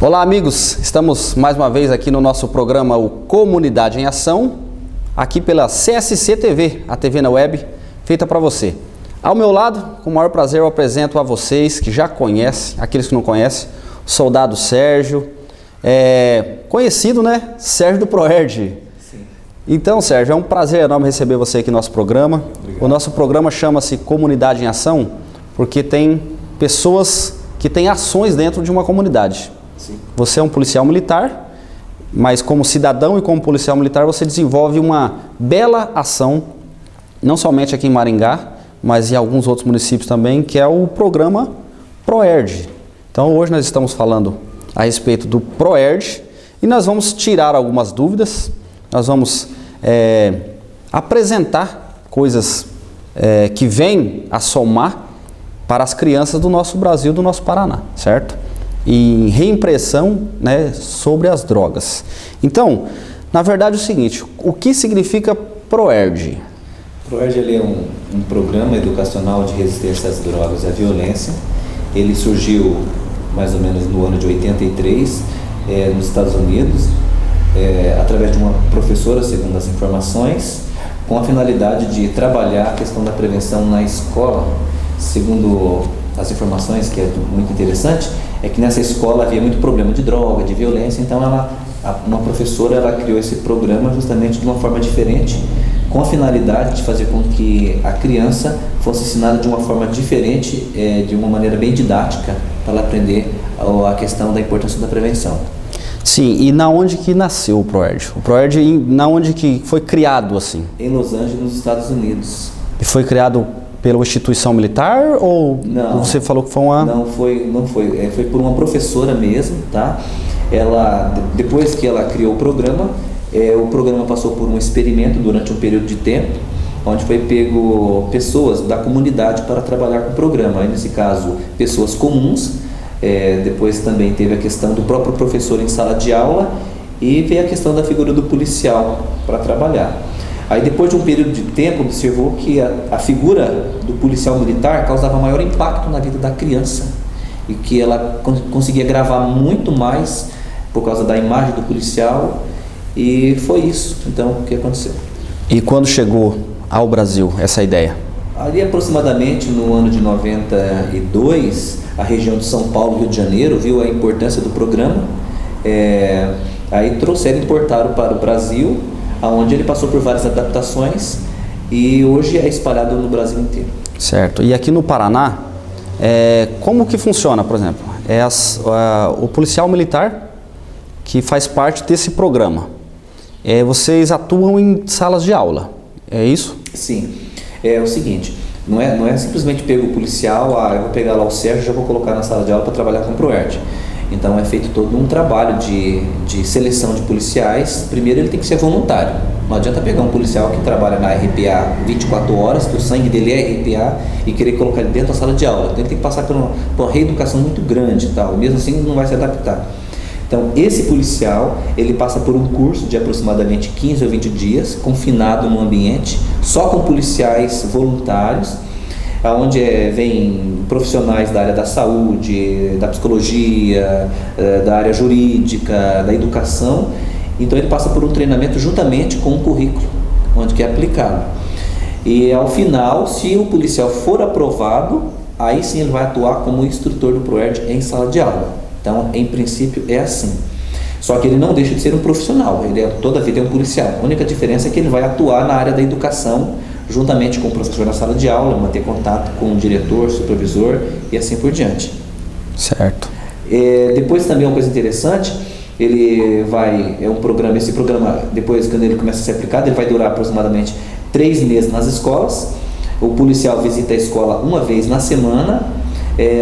Olá, amigos, estamos mais uma vez aqui no nosso programa o Comunidade em Ação, aqui pela CSC TV, a TV na web, feita para você. Ao meu lado, com o maior prazer, eu apresento a vocês que já conhecem, aqueles que não conhecem, o soldado Sérgio, conhecido, né? Sérgio do Proerd. Sim. Então, Sérgio, é um prazer enorme receber você aqui no nosso programa. Obrigado. O nosso programa chama-se Comunidade em Ação, porque tem pessoas que têm ações dentro de uma comunidade. Sim. Você é um policial militar, mas como cidadão e como policial militar você desenvolve uma bela ação, não somente aqui em Maringá, mas em alguns outros municípios também, que é o programa Proerd. Então hoje nós estamos falando a respeito do Proerd e nós vamos tirar algumas dúvidas, nós vamos apresentar coisas que vêm a somar para as crianças do nosso Brasil, do nosso Paraná, certo? E reimpressão, né, sobre as drogas. Então, na verdade é o seguinte, o que significa Proerd? Proerd ele é um programa educacional de resistência às drogas e à violência. Ele surgiu mais ou menos no ano de 83 nos Estados Unidos, através de uma professora, segundo as informações, com a finalidade de trabalhar a questão da prevenção na escola. Segundo as informações, que é muito interessante, é que nessa escola havia muito problema de droga, de violência, então uma professora criou esse programa justamente de uma forma diferente, com a finalidade de fazer com que a criança fosse ensinada de uma forma diferente, de uma maneira bem didática, para ela aprender a questão da importância da prevenção. Sim, e na onde que nasceu o Proerd? O Proerd, na onde que foi criado assim? Em Los Angeles, nos Estados Unidos. E foi criado pela instituição militar ou não, você falou que foi uma... Não foi, foi por uma professora mesmo, tá? Ela, depois que ela criou o programa passou por um experimento durante um período de tempo, onde foi pego pessoas da comunidade para trabalhar com o programa. Aí, nesse caso, pessoas comuns, depois também teve a questão do próprio professor em sala de aula e veio a questão da figura do policial para trabalhar. Aí depois de um período de tempo observou que a figura do policial militar causava maior impacto na vida da criança e que ela conseguia gravar muito mais por causa da imagem do policial, e foi isso então o que aconteceu. E quando chegou ao Brasil essa ideia? Ali aproximadamente no ano de 92, a região de São Paulo, Rio de Janeiro, viu a importância do programa, aí importaram para o Brasil, onde ele passou por várias adaptações e hoje é espalhado no Brasil inteiro. Certo. E aqui no Paraná, como que funciona, por exemplo? O policial militar que faz parte desse programa. Vocês atuam em salas de aula, é isso? Sim. É o seguinte, não é simplesmente pego o policial, eu vou pegar lá o Sérgio e já vou colocar na sala de aula para trabalhar com o Proerd. Então é feito todo um trabalho de seleção de policiais. Primeiro ele tem que ser voluntário. Não adianta pegar um policial que trabalha na RPA 24 horas, que o sangue dele é RPA, e querer colocar ele dentro da sala de aula. Então ele tem que passar por uma reeducação muito grande e tal. Mesmo assim não vai se adaptar. Então esse policial, ele passa por um curso de aproximadamente 15 ou 20 dias, confinado num ambiente, só com policiais voluntários, onde vem profissionais da área da saúde, da psicologia, da área jurídica, da educação. Então ele passa por um treinamento juntamente com um currículo, onde que é aplicado. E ao final, se o policial for aprovado, aí sim ele vai atuar como instrutor do Proerd em sala de aula. Então, em princípio, é assim. Só que ele não deixa de ser um profissional, toda a vida é um policial. A única diferença é que ele vai atuar na área da educação, juntamente com o professor na sala de aula, manter contato com o diretor, supervisor e assim por diante. Certo. Depois também uma coisa interessante, esse programa, depois quando ele começa a ser aplicado, ele vai durar aproximadamente 3 meses nas escolas. O policial visita a escola uma vez na semana,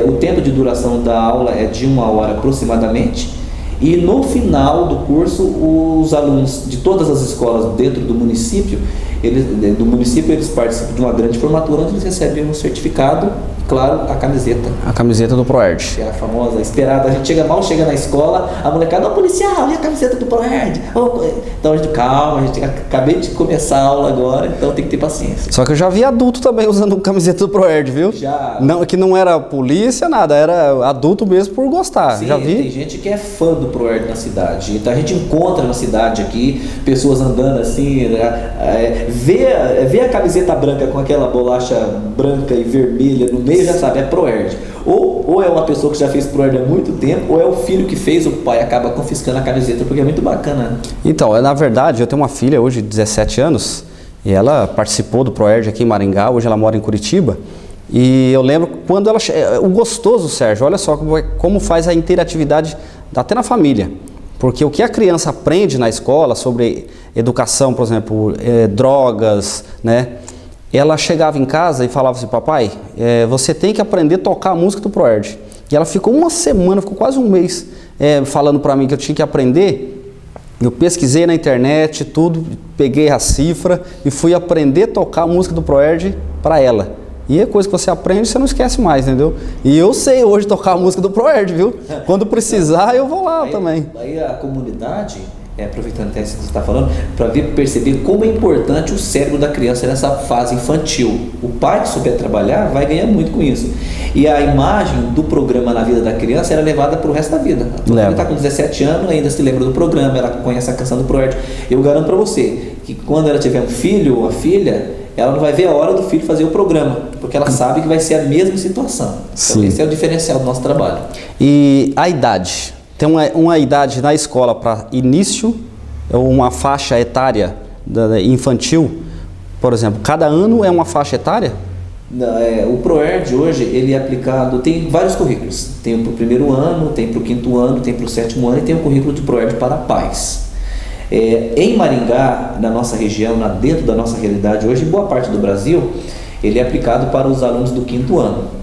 o tempo de duração da aula é de 1 hora aproximadamente. E no final do curso, os alunos de todas as escolas dentro do município, do município, eles participam de uma grande formatura onde eles recebem um certificado e, claro, a camiseta. A camiseta do Proerd. Que é a famosa, esperada. A gente mal chega na escola, a molecada, ô policial, e a camiseta do Proerd? Então a gente, calma, acabei de começar a aula agora, então tem que ter paciência. Só que eu já vi adulto também usando camiseta do Proerd, viu? Já. Não, que não era polícia, nada, era adulto mesmo por gostar. Sim, já vi. Tem gente que é fã do Proerd na cidade. Então a gente encontra na cidade aqui pessoas andando assim, né? Vê a camiseta branca com aquela bolacha branca e vermelha no meio, já sabe, é Proerd. Ou é uma pessoa que já fez Proerd há muito tempo, ou é o filho que fez, o pai acaba confiscando a camiseta, porque é muito bacana. Então, na verdade, eu tenho uma filha hoje de 17 anos, e ela participou do Proerd aqui em Maringá, hoje ela mora em Curitiba, e eu lembro quando ela... O gostoso, Sérgio, olha só como faz a interatividade até na família. Porque o que a criança aprende na escola sobre educação, por exemplo, drogas, né? Ela chegava em casa e falava assim, papai, você tem que aprender a tocar a música do Proerd. E ela ficou uma semana, ficou quase um mês falando para mim que eu tinha que aprender. Eu pesquisei na internet, tudo, peguei a cifra e fui aprender a tocar a música do Proerd para ela. E é coisa que você aprende, você não esquece mais, entendeu? E eu sei hoje tocar a música do Proerd, viu? Quando precisar, eu vou lá também. Aí a comunidade, aproveitando até isso que você está falando, para perceber como é importante o cérebro da criança nessa fase infantil. O pai que souber trabalhar vai ganhar muito com isso. E a imagem do programa na vida da criança era levada para o resto da vida. Ela está com 17 anos, ainda se lembra do programa, ela conhece a canção do Proerd. Eu garanto para você que quando ela tiver um filho ou uma filha, ela não vai ver a hora do filho fazer o programa, porque ela sabe que vai ser a mesma situação. Então esse é o diferencial do nosso trabalho. E a idade? Tem uma idade na escola para início, uma faixa etária infantil, por exemplo, cada ano é uma faixa etária? O Proerd hoje, ele é aplicado, tem vários currículos. Tem para o primeiro ano, tem para o quinto ano, tem para o sétimo ano e tem o currículo de Proerd para pais. Em Maringá, na nossa região, dentro da nossa realidade hoje, em boa parte do Brasil, ele é aplicado para os alunos do quinto ano.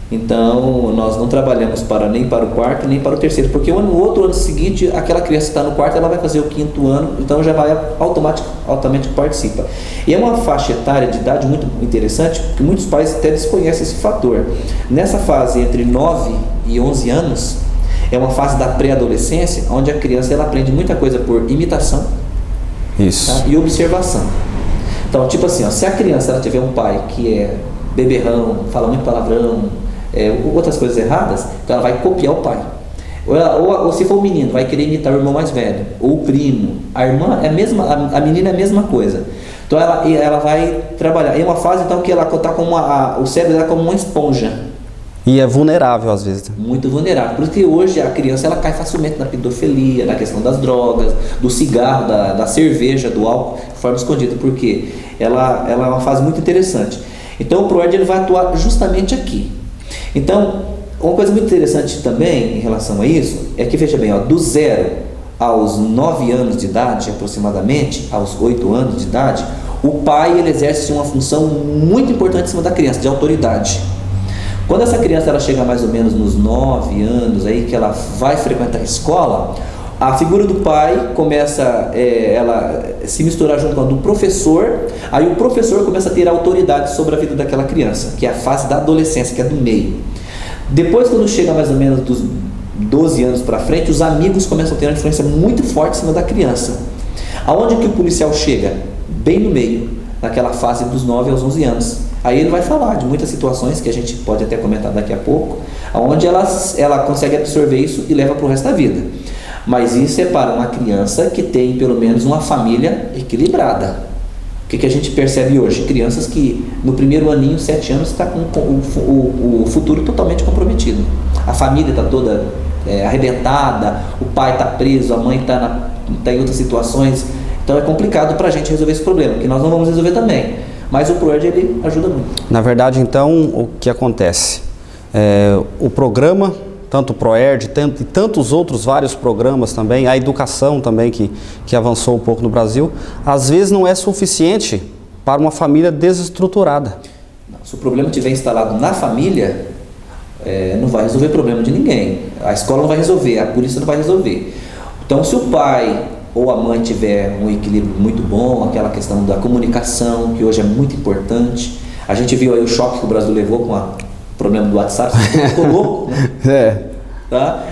Então, nós não trabalhamos nem para o quarto, nem para o terceiro, porque no outro ano seguinte, aquela criança que está no quarto, ela vai fazer o quinto ano, então já vai automaticamente participa. E é uma faixa etária de idade muito interessante, porque muitos pais até desconhecem esse fator. Nessa fase entre 9 e 11 anos, é uma fase da pré-adolescência, onde a criança ela aprende muita coisa por imitação. Isso. Tá? E observação. Então, tipo assim, se a criança ela tiver um pai que é beberrão, fala muito palavrão, outras coisas erradas, então ela vai copiar o pai. Ou se for um menino, vai querer imitar o irmão mais velho, ou o primo. A irmã é a mesma, a menina é a mesma coisa. Então ela vai trabalhar. É uma fase então que ela está como o cérebro dela como uma esponja. E é vulnerável às vezes. Muito vulnerável. Por isso que hoje a criança ela cai facilmente na pedofilia, na questão das drogas, do cigarro, da cerveja, do álcool, de forma escondida, porque ela é uma fase muito interessante. Então o Proerd ele vai atuar justamente aqui. Então, uma coisa muito interessante também em relação a isso é que, veja bem, do 0 aos 9 anos de idade, aproximadamente, aos 8 anos de idade, o pai ele exerce uma função muito importante em cima da criança, de autoridade. Quando essa criança ela chega mais ou menos nos 9 anos, aí que ela vai frequentar a escola, a figura do pai começa ela se misturar junto com a do professor, aí o professor começa a ter autoridade sobre a vida daquela criança, que é a fase da adolescência, que é do meio. Depois, quando chega mais ou menos dos 12 anos para frente, os amigos começam a ter uma influência muito forte em cima da criança. Aonde que o policial chega? Bem no meio, naquela fase dos 9 aos 11 anos. Aí ele vai falar de muitas situações que a gente pode até comentar daqui a pouco, onde ela consegue absorver isso e leva para o resto da vida. Mas isso é para uma criança que tem pelo menos uma família equilibrada. O que a gente percebe hoje? Crianças que no primeiro aninho, 7 anos, está com o futuro totalmente comprometido. A família está toda arrebentada, o pai está preso, a mãe está em outras situações. Então é complicado para a gente resolver esse problema, que nós não vamos resolver também. Mas o Proerd ele ajuda muito. Na verdade, então, o que acontece? O programa, tanto o Proerd e tantos outros vários programas também, a educação também que avançou um pouco no Brasil, às vezes não é suficiente para uma família desestruturada. Se o problema estiver instalado na família, não vai resolver o problema de ninguém. A escola não vai resolver, a polícia não vai resolver. Então, se o pai ou a mãe tiver um equilíbrio muito bom, aquela questão da comunicação, que hoje é muito importante. A gente viu aí o choque que o Brasil levou com o problema do WhatsApp, ficou louco, né? Tá?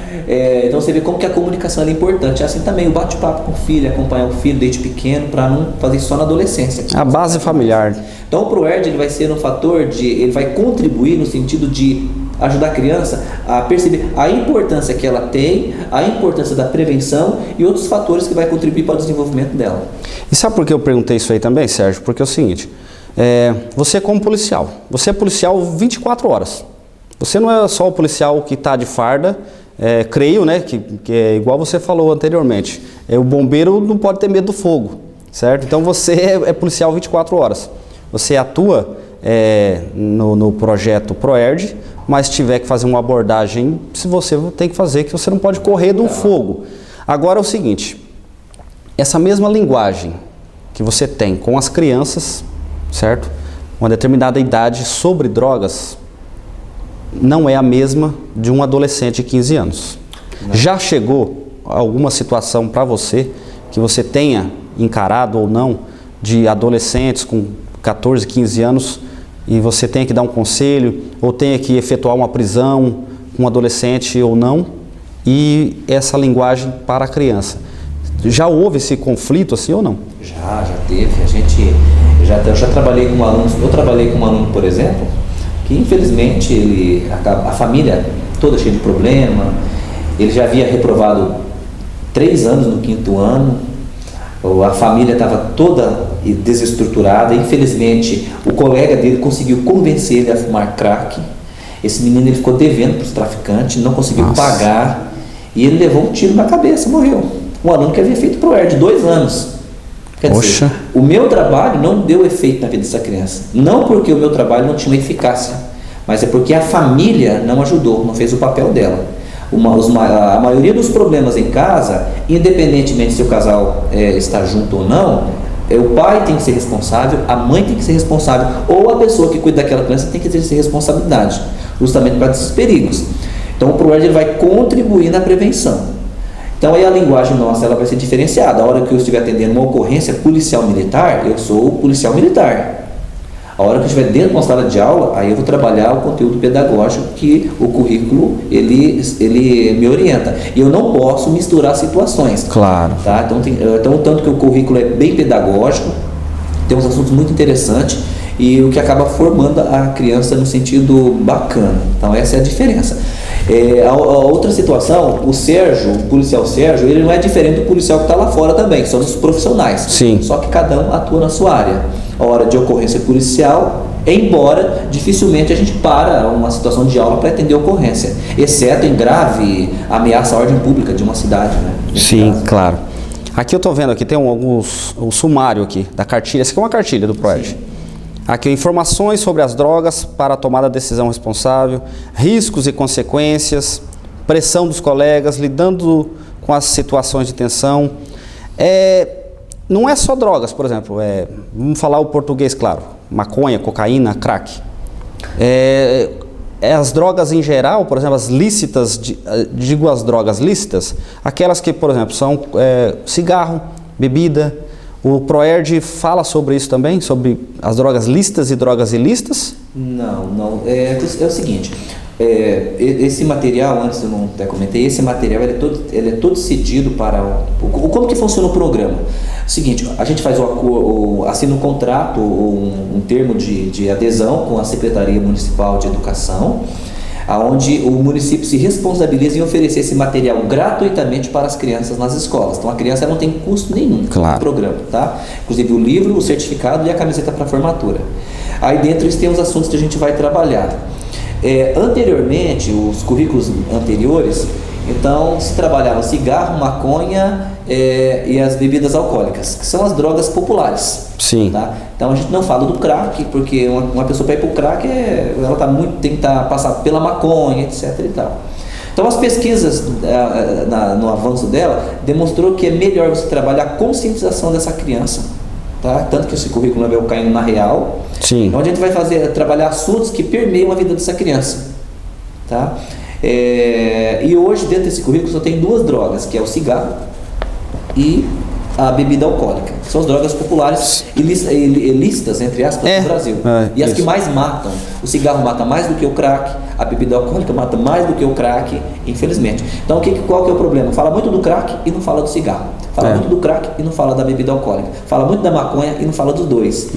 Então você vê como que a comunicação é importante. Assim também o bate-papo com o filho, acompanhar o filho desde pequeno, para não fazer isso só na adolescência. A base familiar. Então o ProErd ele vai ser um fator ele vai contribuir no sentido de ajudar a criança a perceber a importância que ela tem, a importância da prevenção e outros fatores que vai contribuir para o desenvolvimento dela. E sabe por que eu perguntei isso aí também, Sérgio? Porque é o seguinte, você como policial, você é policial 24 horas. Você não é só o policial que está de farda, creio, né, que é igual você falou anteriormente, o bombeiro não pode ter medo do fogo, certo? Então você é policial 24 horas. Você atua no projeto ProErd, mas tiver que fazer uma abordagem, se você tem que fazer, que você não pode correr do fogo. Agora é o seguinte, essa mesma linguagem que você tem com as crianças, certo? Uma determinada idade sobre drogas, não é a mesma de um adolescente de 15 anos. Não. Já chegou alguma situação para você, que você tenha encarado ou não, de adolescentes com 14, 15 anos, e você tenha que dar um conselho, ou tenha que efetuar uma prisão com um adolescente ou não, e essa linguagem para a criança? Já houve esse conflito assim ou não? Já teve. Eu já trabalhei com alunos, por exemplo, que infelizmente a família toda cheia de problema, ele já havia reprovado 3 anos no 5º ano, a família estava toda desestruturada, infelizmente o colega dele conseguiu convencer ele a fumar crack. Esse menino ele ficou devendo para os traficantes, não conseguiu pagar, e ele levou um tiro na cabeça, morreu. Um aluno que havia feito ProErd 2 anos. Quer dizer, o meu trabalho não deu efeito na vida dessa criança. Não porque o meu trabalho não tinha eficácia, mas é porque a família não ajudou, não fez o papel dela. A maioria dos problemas em casa, independentemente se o casal está junto ou não, o pai tem que ser responsável, a mãe tem que ser responsável, ou a pessoa que cuida daquela criança tem que exercer responsabilidade, justamente para esses perigos. Então o ProErd ele vai contribuir na prevenção. Então aí a linguagem nossa ela vai ser diferenciada. A hora que eu estiver atendendo uma ocorrência policial militar, eu sou policial militar. A hora que eu estiver dentro de uma sala de aula, aí eu vou trabalhar o conteúdo pedagógico que o currículo ele me orienta. E eu não posso misturar situações. Claro. Tá? Então tanto que o currículo é bem pedagógico, tem uns assuntos muito interessantes e o que acaba formando a criança no sentido bacana. Então essa é a diferença. A outra situação, o policial Sérgio, ele não é diferente do policial que está lá fora também, são os profissionais. Sim. Só que cada um atua na sua área. A hora de ocorrência policial, embora dificilmente a gente para uma situação de aula para atender a ocorrência, exceto em grave ameaça à ordem pública de uma cidade, né? Sim, claro. Aqui eu estou vendo, aqui tem o sumário aqui da cartilha, essa aqui é uma cartilha do ProErd. Sim. Aqui, informações sobre as drogas para a tomada de decisão responsável, riscos e consequências, pressão dos colegas, lidando com as situações de tensão. Não é só drogas, por exemplo, vamos falar o português claro, maconha, cocaína, crack. As drogas em geral, por exemplo, as lícitas, digo as drogas lícitas, aquelas que, por exemplo, são cigarro, bebida. O ProErd fala sobre isso também, sobre as drogas lícitas e drogas ilícitas? Não. É o seguinte, esse material, antes eu não até comentei, esse material ele é todo cedido para como que funciona o programa. O seguinte, a gente faz assina um contrato, um termo de adesão com a Secretaria Municipal de Educação, onde o município se responsabiliza em oferecer esse material gratuitamente para as crianças nas escolas. Então a criança não tem custo nenhum no programa, tá? Inclusive o livro, o certificado e a camiseta para a formatura. Aí dentro eles têm os assuntos que a gente vai trabalhar. Anteriormente, os currículos anteriores, então se trabalhava cigarro, maconha e as bebidas alcoólicas, que são as drogas populares. Sim. Tá? Então a gente não fala do crack, porque uma pessoa para ir para o crack, ela tem que passar pela maconha, etc. e tal. Então as pesquisas no avanço dela demonstrou que é melhor você trabalhar a conscientização dessa criança, tá? Tanto que esse currículo vai caindo na real. Sim. Onde a gente vai trabalhar assuntos que permeiam a vida dessa criança, tá? E hoje dentro desse currículo só tem 2 drogas, que é o cigarro e a bebida alcoólica. São as drogas populares ilícitas, entre aspas, no Brasil. E as que mais matam. O cigarro mata mais do que o crack, a bebida alcoólica mata mais do que o crack, infelizmente. Então, qual que é o problema? Fala muito do crack e não fala do cigarro. Fala muito do crack e não fala da bebida alcoólica. Fala muito da maconha e não fala dos dois.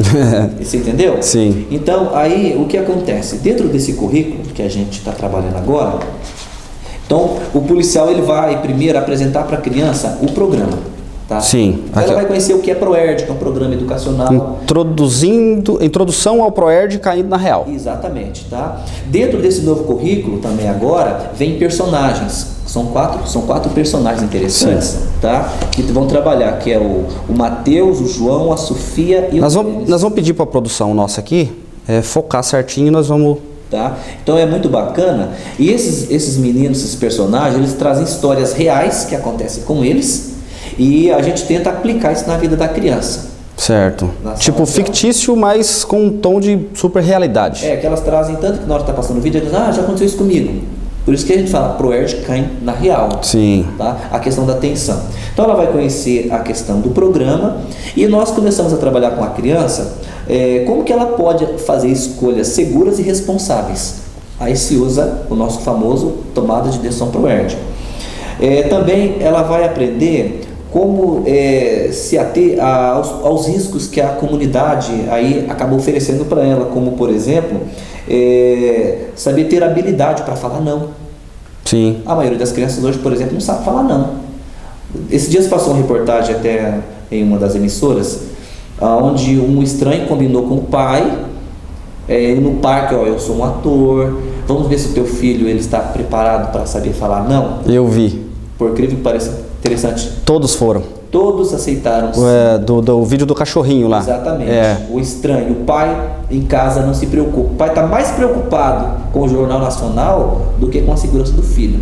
Você entendeu? Sim. Então, aí, o que acontece? Dentro desse currículo que a gente está trabalhando agora, então, o policial ele vai primeiro apresentar para a criança o programa. Tá? Sim. Ela vai conhecer o que é ProErd, que é um programa educacional. Introdução ao ProErd caindo na real. Exatamente. Tá? Dentro desse novo currículo, também agora, vem personagens. São quatro personagens interessantes, tá? Que vão trabalhar, que é o Matheus, o João, a Sofia e nós vamos pedir para a produção nossa aqui focar certinho e nós vamos... Tá? Então é muito bacana. E esses meninos, esses personagens, eles trazem histórias reais que acontecem com eles e a gente tenta aplicar isso na vida da criança. Certo. Tipo fictício, mas com um tom de super realidade. Que elas trazem tanto que na hora que está passando o vídeo, eles dizem, já aconteceu isso comigo. Por isso que a gente fala, ProErd cai na real. Sim. Tá? A questão da atenção. Então ela vai conhecer a questão do programa e nós começamos a trabalhar com a criança como que ela pode fazer escolhas seguras e responsáveis. Aí se usa o nosso famoso tomada de decisão ProErd. Também ela vai aprender como se ater aos riscos que a comunidade aí acaba oferecendo para ela, como por exemplo, saber ter habilidade para falar não. Sim. A maioria das crianças hoje, por exemplo, não sabe falar não. Esses dias passou uma reportagem até em uma das emissoras, onde um estranho combinou com o pai, no parque, eu sou um ator, vamos ver se o teu filho ele está preparado para saber falar não. Eu vi. Por incrível que pareça, interessante. Todos foram. Todos aceitaram. Do vídeo do cachorrinho lá. Exatamente. O estranho, o pai em casa não se preocupa. O pai está mais preocupado com o Jornal Nacional do que com a segurança do filho.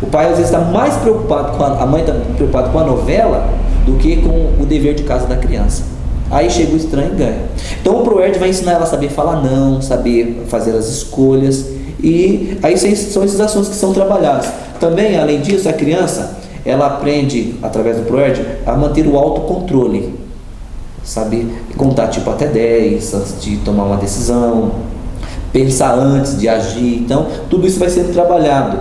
O pai às vezes está mais preocupado a mãe está preocupada com a novela do que com o dever de casa da criança. Aí chega o estranho e ganha. Então o ProErd vai ensinar ela a saber falar não, saber fazer as escolhas. E aí são esses assuntos que são trabalhados. Também, além disso, a criança ela aprende, através do ProErd, a manter o autocontrole. Saber contar tipo até 10 antes de tomar uma decisão, pensar antes de agir. Então, tudo isso vai sendo trabalhado.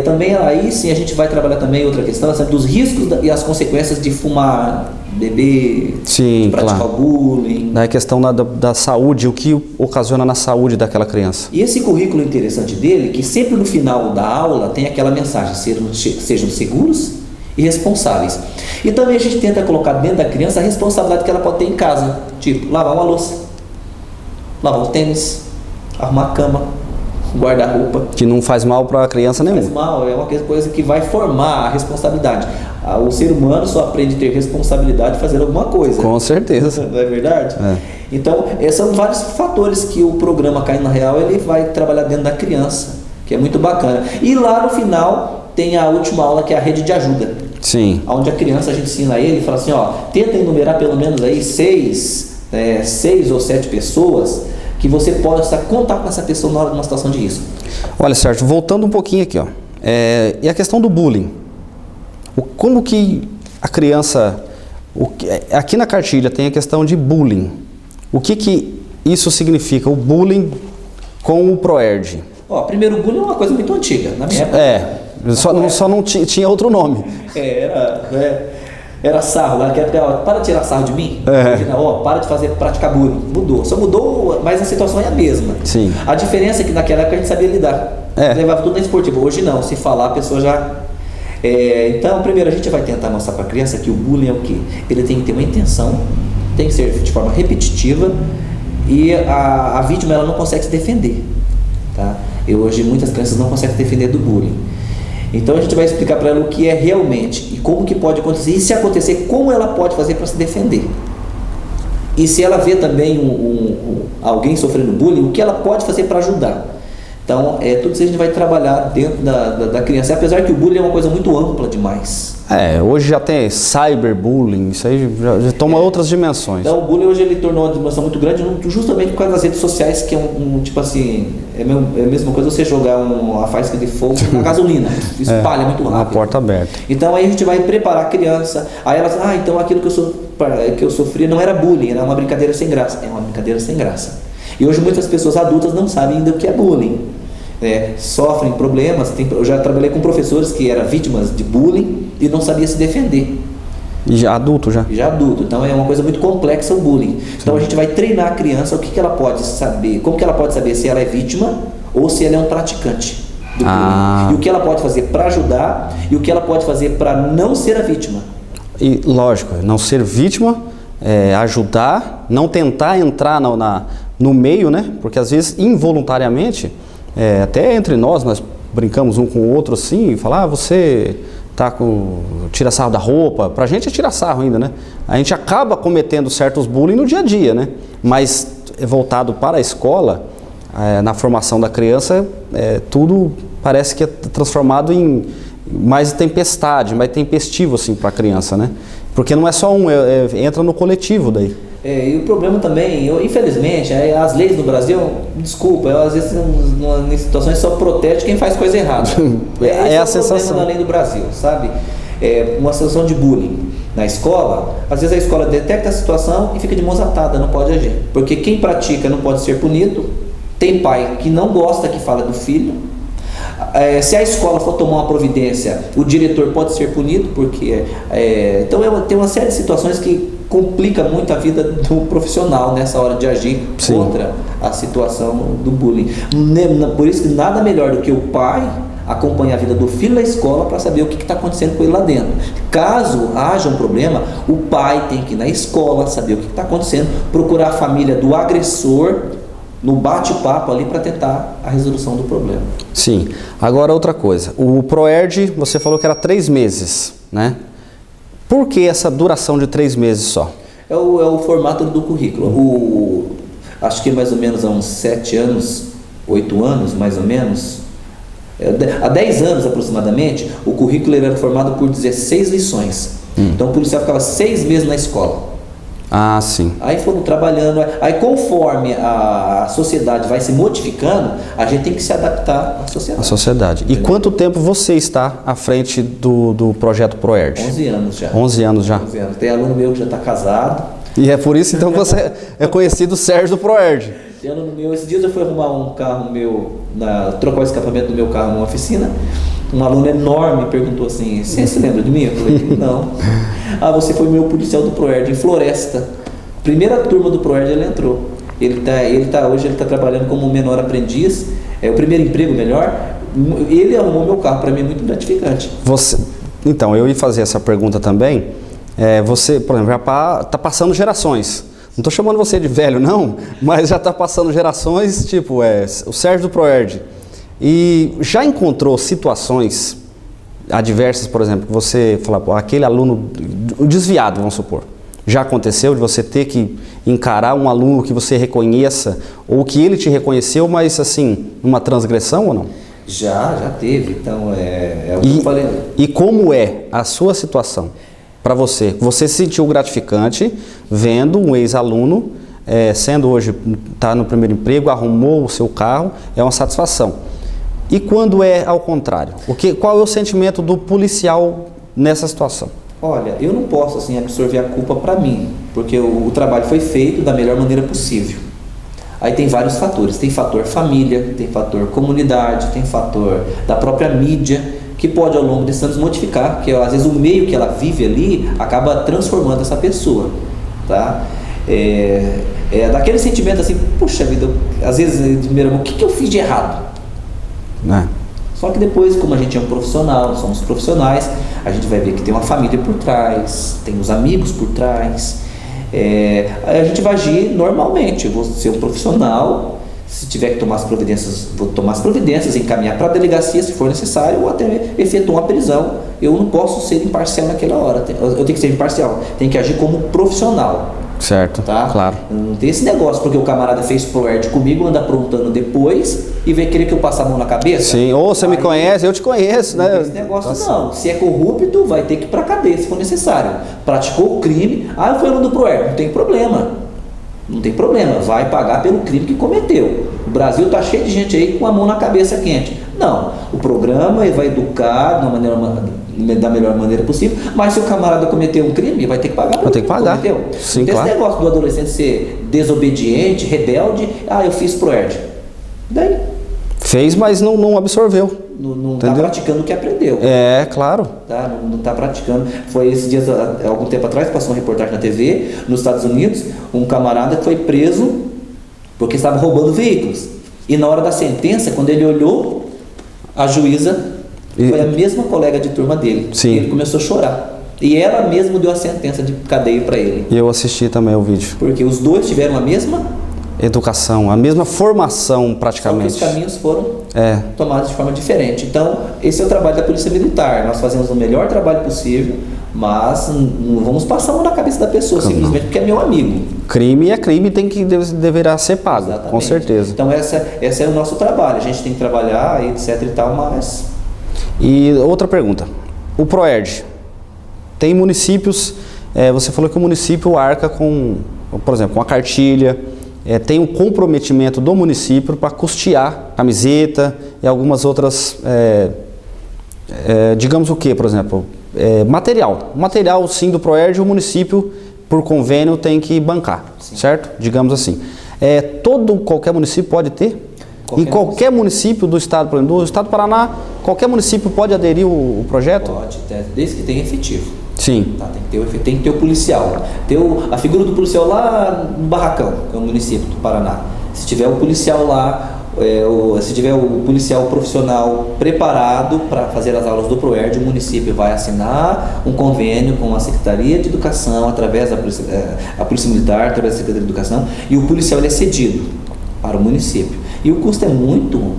Também aí sim a gente vai trabalhar também outra questão, sabe, dos riscos e as consequências de fumar, beber, sim, de praticar claro. Bullying. Da questão da saúde, o que ocasiona na saúde daquela criança. E esse currículo interessante dele, que sempre no final da aula tem aquela mensagem, sejam seguros e responsáveis. E também a gente tenta colocar dentro da criança a responsabilidade que ela pode ter em casa, tipo lavar uma louça, lavar o tênis, arrumar a cama, guarda-roupa. Que não faz mal para a criança nenhuma. Faz mal, é uma coisa que vai formar a responsabilidade. O ser humano só aprende a ter responsabilidade de fazer alguma coisa. Com certeza. Não é verdade? Então, são vários fatores que o programa Caindo na Real ele vai trabalhar dentro da criança, que é muito bacana. E lá no final tem a última aula, que é a rede de ajuda. Sim. Onde a criança, a gente ensina ele e fala assim, tenta enumerar pelo menos aí 6 ou 7 pessoas que você possa contar com essa pessoa na hora de uma situação de risco. Olha, Sérgio, voltando um pouquinho aqui, e a questão do bullying. Como que a criança... aqui na cartilha tem a questão de bullying. O que isso significa, o bullying com o ProErd? Primeiro, o bullying é uma coisa muito antiga, na minha época. Só não tinha outro nome. Era sarro, lá que para de tirar sarro de mim. Para de praticar bullying. Mudou, só mudou, mas a situação é a mesma. Sim. A diferença é que naquela época a gente sabia lidar. Levava tudo na esportiva. Hoje não, se falar a pessoa já... Então, primeiro a gente vai tentar mostrar para a criança que o bullying é o quê? Ele tem que ter uma intenção, tem que ser de forma repetitiva e a vítima ela não consegue se defender. Tá? Hoje muitas crianças não conseguem se defender do bullying. Então a gente vai explicar para ela o que é realmente e como que pode acontecer, e se acontecer, como ela pode fazer para se defender. E se ela vê também alguém sofrendo bullying, o que ela pode fazer para ajudar. Então tudo isso a gente vai trabalhar dentro da criança, apesar que o bullying é uma coisa muito ampla demais. Hoje já tem cyberbullying, isso aí já toma outras dimensões. Então o bullying hoje ele tornou uma dimensão muito grande justamente por causa das redes sociais, que é tipo assim, é a mesma coisa você jogar uma faísca de fogo na gasolina, espalha muito rápido. Uma porta aberta. Então aí a gente vai preparar a criança, aí ela fala, então aquilo que eu sofri não era bullying, era uma brincadeira sem graça. É uma brincadeira sem graça. E hoje muitas pessoas adultas não sabem ainda o que é bullying. Sofrem problemas. Eu já trabalhei com professores que eram vítimas de bullying e não sabia se defender. E já adulto já? Já adulto. Então é uma coisa muito complexa o bullying. Sim. Então a gente vai treinar a criança o que ela pode saber, como que ela pode saber se ela é vítima ou se ela é um praticante do bullying. E o que ela pode fazer para ajudar e o que ela pode fazer para não ser a vítima. E lógico, não ser vítima, ajudar, não tentar entrar no meio, né? Porque às vezes involuntariamente, até entre nós brincamos um com o outro assim, e falar, você tira sarro da roupa. Pra gente é tirar sarro ainda, né? A gente acaba cometendo certos bullying no dia a dia, né? Mas voltado para a escola, na formação da criança, tudo parece que é transformado em mais tempestade, mais tempestivo assim para a criança, né? Porque não é só entra no coletivo daí. E o problema também, infelizmente, as leis no Brasil, desculpa, às vezes em situações só protege quem faz coisa errada. É a sensação. O problema da lei do Brasil, sabe? Uma situação de bullying na escola, às vezes a escola detecta a situação e fica de mãos atadas, não pode agir. Porque quem pratica não pode ser punido, tem pai que não gosta que fala do filho. Se a escola for tomar uma providência, o diretor pode ser punido, porque então tem uma série de situações que complica muito a vida do profissional nessa hora de agir contra a situação do bullying. Por isso que nada melhor do que o pai acompanhar a vida do filho na escola para saber o que está acontecendo com ele lá dentro. Caso haja um problema, o pai tem que ir na escola, saber o que está acontecendo, procurar a família do agressor no bate-papo ali para tentar a resolução do problema. Sim. Agora outra coisa, o ProErd, você falou que era 3 meses, né? Por que essa duração de 3 meses só? É o formato do currículo. Acho que mais ou menos há uns 7 anos, 8 anos mais ou menos, há 10 anos aproximadamente, o currículo era formado por 16 lições. Então o policial ficava 6 meses na escola. Ah, sim. Aí foram trabalhando, aí conforme a sociedade vai se modificando, a gente tem que se adaptar à sociedade. E quanto tempo você está à frente do projeto ProErd? 11 anos já. 11 anos já. 11 anos. Tem aluno meu que já está casado. E é por isso então que você é conhecido Sérgio do ProErd. Tem aluno meu, esses dias eu fui arrumar um carro meu, trocar o escapamento do meu carro numa oficina. Um aluno enorme perguntou assim, você se lembra de mim? Eu falei, não. Você foi meu policial do ProErd em Floresta. Primeira turma do ProErd ele entrou. Hoje ele está trabalhando como menor aprendiz, o primeiro emprego melhor. Ele arrumou meu carro, para mim é muito gratificante. Então, eu ia fazer essa pergunta também. Você, por exemplo, já está passando gerações. Não estou chamando você de velho não, mas já está passando gerações, tipo, o Sérgio do ProErd. E já encontrou situações adversas, por exemplo, que você fala, aquele aluno desviado, vamos supor. Já aconteceu de você ter que encarar um aluno que você reconheça, ou que ele te reconheceu, mas assim, uma transgressão ou não? Já teve, então o que eu falei. E como é a sua situação para você? Você se sentiu gratificante vendo um ex-aluno, sendo hoje, está no primeiro emprego, arrumou o seu carro, é uma satisfação. E quando é ao contrário? Qual é o sentimento do policial nessa situação? Olha, eu não posso assim absorver a culpa para mim, porque o trabalho foi feito da melhor maneira possível. Aí tem vários fatores, tem fator família, tem fator comunidade, tem fator da própria mídia, que pode ao longo desses anos modificar, porque às vezes o meio que ela vive ali acaba transformando essa pessoa, tá? Daquele sentimento assim, puxa vida, às vezes, o que eu fiz de errado? Só que depois, como a gente é um profissional, somos profissionais, a gente vai ver que tem uma família por trás, tem os amigos por trás, a gente vai agir normalmente. Eu vou ser um profissional, se tiver que tomar as providências, vou tomar as providências, encaminhar para a delegacia se for necessário, ou até efetuar uma prisão. Eu não posso ser imparcial naquela hora, eu tenho que ser imparcial, tenho que agir como profissional. Certo, tá? claro. Não tem esse negócio, porque o camarada fez ProErd comigo, anda aprontando depois e vai querer que eu passe a mão na cabeça? Sim, ou você me conhece, eu te conheço, não né? Tem esse negócio não. Se é corrupto, vai ter que ir pra cadeia, se for necessário. Praticou o crime, eu fui aluno do ProErd, não tem problema. Não tem problema, vai pagar pelo crime que cometeu. O Brasil tá cheio de gente aí com a mão na cabeça quente. Não, o programa vai educar da melhor maneira possível, mas se o camarada cometeu um crime, vai ter que pagar. Vai ter que pagar. Cometeu. Sim, não tem claro. esse negócio do adolescente ser desobediente, rebelde. Eu fiz ProErd. Daí? Fez, mas não absorveu. Não está praticando o que aprendeu. É, claro. Tá? Não está praticando. Foi esses dias, algum tempo atrás, passou uma reportagem na TV, nos Estados Unidos, um camarada foi preso porque estava roubando veículos. E na hora da sentença, quando ele olhou, a juíza foi a mesma colega de turma dele. Sim. E ele começou a chorar. E ela mesma deu a sentença de cadeia para ele. E eu assisti também o vídeo. Porque os dois tiveram a mesma educação, a mesma formação praticamente. Só que os caminhos foram tomados de forma diferente. Então, esse é o trabalho da Polícia Militar. Nós fazemos o melhor trabalho possível, mas não vamos passar a mão na cabeça da pessoa simplesmente porque é meu amigo. Crime é crime, deverá ser pago. Exatamente. Com certeza. Então, esse é o nosso trabalho. A gente tem que trabalhar, etc e tal, mas... E outra pergunta. O ProErd, tem municípios, você falou que o município arca com, por exemplo, com a cartilha, tem um comprometimento do município para custear camiseta e algumas outras, digamos o que, por exemplo, material. O material, sim, do ProErd, o município, por convênio, tem que bancar, sim. Certo? Digamos assim. Qualquer município pode ter? Em qualquer município do estado, por exemplo, do estado do Paraná, qualquer município pode aderir o projeto? Pode, desde que tenha efetivo. Sim. Tá, tem que ter o policial. A figura do policial lá no Barracão, que é o município do Paraná. Se tiver o policial lá, se tiver o policial profissional preparado para fazer as aulas do ProErd, o município vai assinar um convênio com a Secretaria de Educação, através da Polícia Militar, através da Secretaria de Educação, e o policial é cedido para o município. E o custo é muito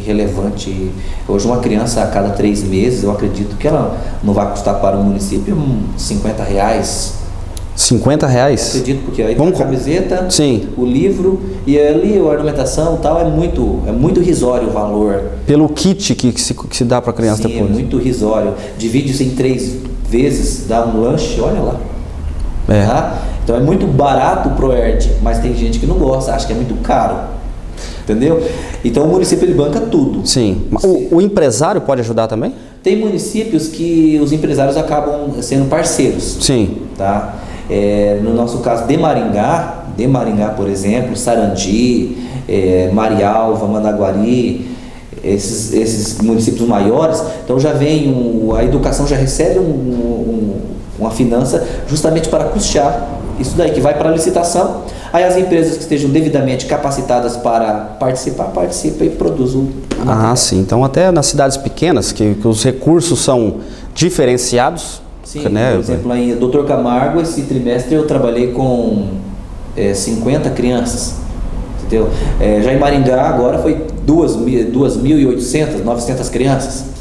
relevante. Hoje uma criança a cada 3 meses, eu acredito que ela não vai custar para o município R$50. R$50? Acredito, porque aí tem a camiseta, sim. O livro e ali a alimentação e tal, é muito risório o valor. Pelo kit que se dá para a criança. Sim, depois. É muito risório. Divide isso em 3 vezes, dá um lanche, olha lá. Tá? Então é muito barato o ProErd, mas tem gente que não gosta, acha que é muito caro. Entendeu? Então o município ele banca tudo. Sim. O empresário pode ajudar também? Tem municípios que os empresários acabam sendo parceiros. Sim. Tá? No nosso caso de Maringá, por exemplo, Sarandi, Marialva, Mandaguari, esses municípios maiores, então já vem a educação já recebe uma finança justamente para custear isso daí, que vai para a licitação. Aí as empresas que estejam devidamente capacitadas para participam e produzem. Sim. Então até nas cidades pequenas, que os recursos são diferenciados. Sim, né? Por exemplo, em Dr. Camargo, esse trimestre eu trabalhei com 50 crianças. Entendeu? Já em Maringá agora foi 2.800, 900 crianças.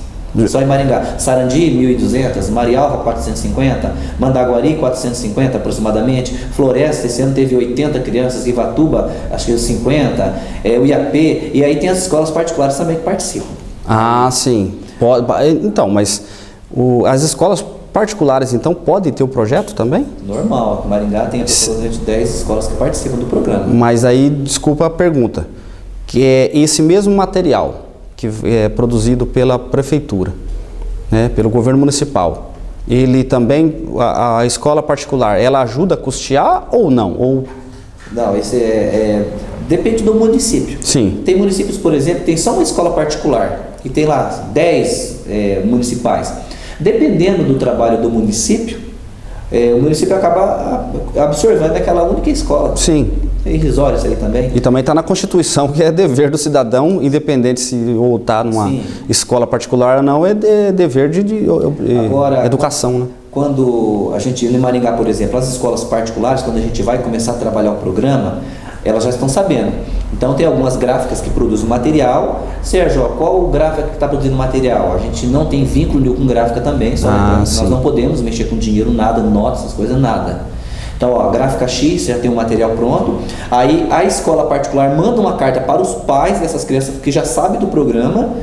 Só em Maringá. Sarandi, 1.200, Marialva, 450, Mandaguari, 450 aproximadamente, Floresta, esse ano teve 80 crianças, Ivatuba, acho que 50, o IAP, e aí tem as escolas particulares também que participam. Sim. Então, mas as escolas particulares, então, podem ter o projeto também? Normal. Maringá tem aproximadamente 10 escolas que participam do programa. Mas aí, desculpa a pergunta, que é esse mesmo material que é produzido pela prefeitura, né, pelo governo municipal, ele também, a escola particular, ela ajuda a custear ou não? Não, depende do município. Sim. Tem municípios, por exemplo, tem só uma escola particular e tem lá 10 municipais. Dependendo do trabalho do município, o município acaba absorvendo aquela única escola. Sim. É irrisório isso aí também. E também está na Constituição, que é dever do cidadão, independente se ou está numa escola particular ou não, é dever de Agora, educação. Né? Quando a gente, em Maringá, por exemplo, as escolas particulares, quando a gente vai começar a trabalhar o programa, elas já estão sabendo. Então tem algumas gráficas que produzem material. Sérgio, qual gráfica que está produzindo material? A gente não tem vínculo nenhum com gráfica também, nós não podemos mexer com dinheiro, nada, notas, essas coisas, nada. Então, ó, gráfica X, já tem o material pronto. Aí a escola particular manda uma carta para os pais dessas crianças que já sabem do programa.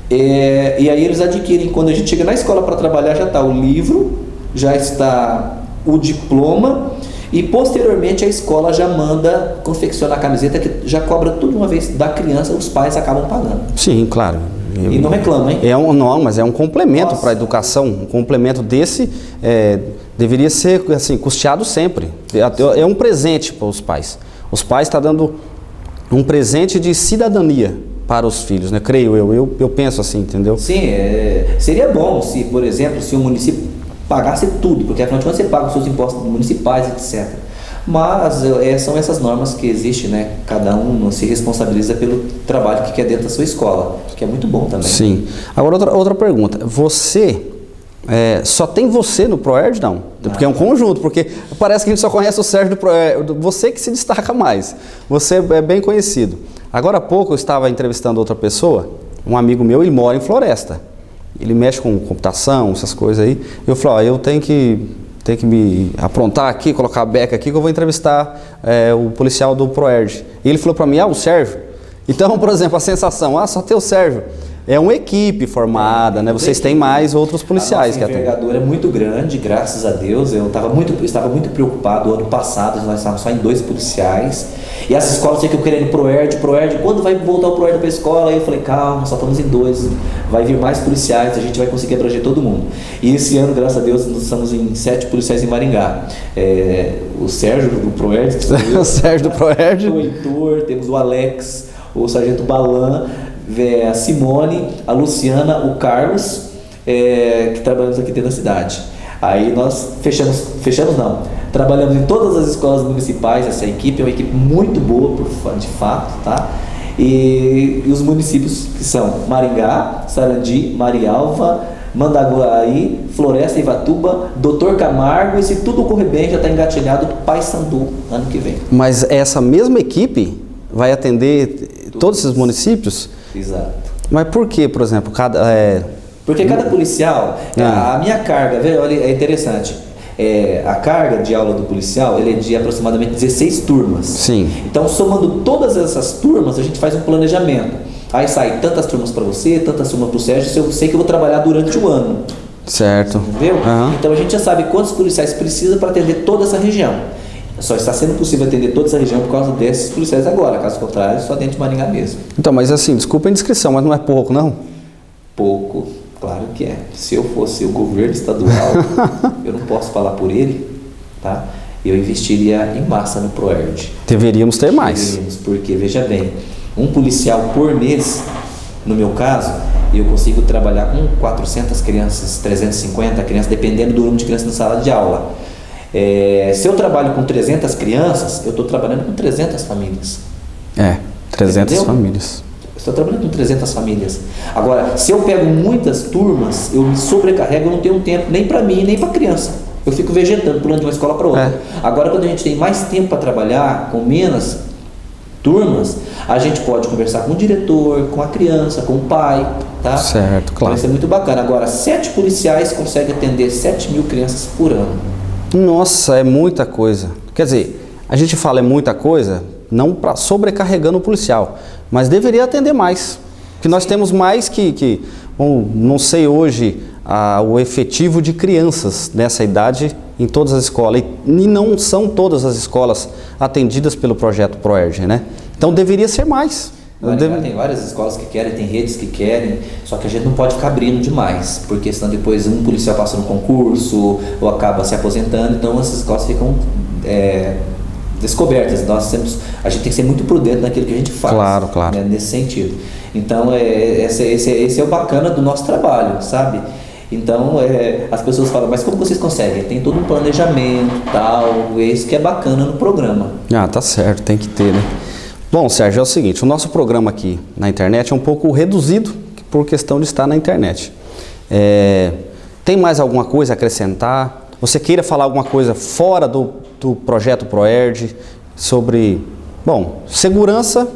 E aí eles adquirem, quando a gente chega na escola para trabalhar, já está o livro, já está o diploma, e posteriormente a escola já manda confeccionar a camiseta, que já cobra tudo de uma vez da criança, os pais acabam pagando. Sim, claro. E não reclamam, hein? Não, mas é um complemento para a Nossa. educação. Um complemento desse deveria ser assim, custeado sempre. É um presente para os pais. Os pais estão dando um presente de cidadania para os filhos, né? Creio eu penso assim, entendeu? Sim, seria bom se, por exemplo, se o município pagasse tudo, porque afinal de contas você paga os seus impostos municipais, etc. Mas são essas normas que existem, né? Cada um se responsabiliza pelo trabalho que quer dentro da sua escola, que é muito bom também. Sim. Agora outra pergunta. Você, só tem você no ProErd, não? Porque é um conjunto, porque parece que a gente só conhece o Sérgio do ProErd, você que se destaca mais. Você é bem conhecido. Agora há pouco eu estava entrevistando outra pessoa, um amigo meu, ele mora em Floresta. Ele mexe com computação, essas coisas aí. Eu falei, eu tenho que me aprontar aqui, colocar a beca aqui, que eu vou entrevistar o policial do ProErd. E ele falou para mim, o Sérgio. Então, por exemplo, a sensação, só tem o Sérgio. É uma equipe formada, né? Vocês têm mais outros policiais. A nossa envergadura é muito grande, graças a Deus. Eu estava muito preocupado. O ano passado nós estávamos só em 2 policiais. E as escolas ficam querendo ProErd, quando vai voltar o ProErd para a escola? Aí eu falei, calma, só estamos em 2, vai vir mais policiais, a gente vai conseguir abranger todo mundo. E esse ano, graças a Deus, nós estamos em 7 policiais em Maringá. O Sérgio do ProErd, o Sérgio do ProErd, o Heitor, temos o Alex, o Sargento Balan, a Simone, a Luciana, o Carlos, que trabalhamos aqui dentro da cidade. Aí nós fechamos não, trabalhamos em todas as escolas municipais. Essa equipe é uma equipe muito boa, de fato, tá? E os municípios que são Maringá, Sarandi, Marialva, Mandaguaí, Floresta, Ivatuba, Doutor Camargo, e se tudo ocorrer bem, já está engatilhado Paysandu ano que vem. Mas essa mesma equipe vai atender todos esses municípios? Exato. Mas por que, por exemplo, Porque cada policial, a minha carga, olha, é interessante, a carga de aula do policial, ele é de aproximadamente 16 turmas. Sim. Então, somando todas essas turmas, a gente faz um planejamento. Aí sai tantas turmas para você, tantas turmas para o Sérgio, eu sei que eu vou trabalhar durante o ano. Certo. Entendeu? Uhum. Então, a gente já sabe quantos policiais precisa para atender toda essa região. Só está sendo possível atender toda essa região por causa desses policiais agora. Caso contrário, só dentro de Maringá mesmo. Então, mas assim, desculpa a indiscrição, mas não é pouco, não? Pouco, claro que é. Se eu fosse o governo estadual, eu não posso falar por ele, tá? Eu investiria em massa no ProErd. Deveríamos ter mais. Porque, veja bem, um policial por mês, no meu caso, eu consigo trabalhar com 400 crianças, 350 crianças, dependendo do número de crianças na sala de aula. Se eu trabalho com 300 crianças, eu estou trabalhando com 300 famílias. 300 Entendeu? famílias. Estou trabalhando com 300 famílias. Agora, se eu pego muitas turmas, eu me sobrecarrego, eu não tenho tempo nem para mim, nem para a criança. Eu fico vegetando, pulando de uma escola para outra. Agora, quando a gente tem mais tempo para trabalhar, com menos turmas, a gente pode conversar com o diretor, com a criança, com o pai, tá? Certo, claro. Vai ser muito bacana. Agora, 7 policiais conseguem atender 7.000 crianças por ano. Nossa, é muita coisa. Quer dizer, a gente fala é muita coisa, não para sobrecarregando o policial, mas deveria atender mais. Porque nós temos mais não sei hoje, o efetivo de crianças nessa idade em todas as escolas. E não são todas as escolas atendidas pelo projeto ProErd, né? Então deveria ser mais. Tem várias escolas que querem, tem redes que querem, só que a gente não pode ficar abrindo demais, porque senão depois um policial passa no concurso ou acaba se aposentando, então essas escolas ficam descobertas. A gente tem que ser muito prudente naquilo que a gente faz. Claro, claro. Né, nesse sentido. Então, esse é o bacana do nosso trabalho, sabe? Então, as pessoas falam, mas como vocês conseguem? Tem todo um planejamento, tal, isso que é bacana no programa. Tá certo, tem que ter, né? Bom, Sérgio, é o seguinte, o nosso programa aqui na internet é um pouco reduzido por questão de estar na internet. Tem mais alguma coisa a acrescentar? Você queira falar alguma coisa fora do projeto ProErd sobre, segurança?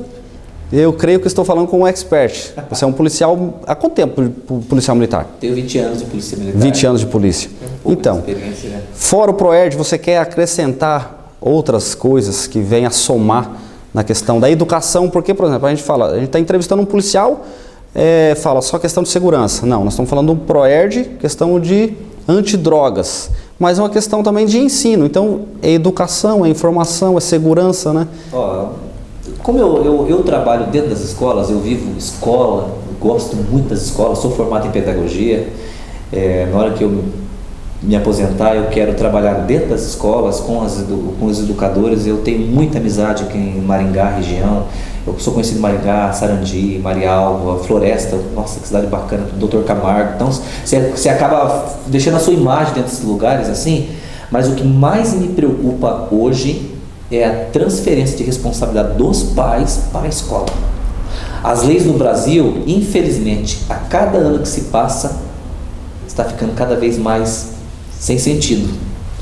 Eu creio que estou falando com um expert. Você é um policial, há quanto tempo policial militar? Tenho 20 anos de polícia militar. 20 anos de polícia. Então, experiência, né? fora o ProERD, você quer acrescentar outras coisas que venham a somar na questão da educação? Porque, por exemplo, a gente está entrevistando um policial, fala só questão de segurança. Não, nós estamos falando do ProERD, questão de antidrogas, mas é uma questão também de ensino. Então, é educação, é informação, é segurança, né? Como eu trabalho dentro das escolas, eu vivo escola, eu gosto muito das escolas, sou formado em pedagogia. Na hora que eu me aposentar, eu quero trabalhar dentro das escolas com os educadores. Eu tenho muita amizade aqui em Maringá, região. Eu sou conhecido em Maringá, Sarandi, Marialva, Floresta. Nossa, que cidade bacana, Dr. Camargo. Então, você acaba deixando a sua imagem dentro desses lugares assim. Mas o que mais me preocupa hoje é a transferência de responsabilidade dos pais para a escola. As leis no Brasil, infelizmente, a cada ano que se passa, está ficando cada vez mais sem sentido.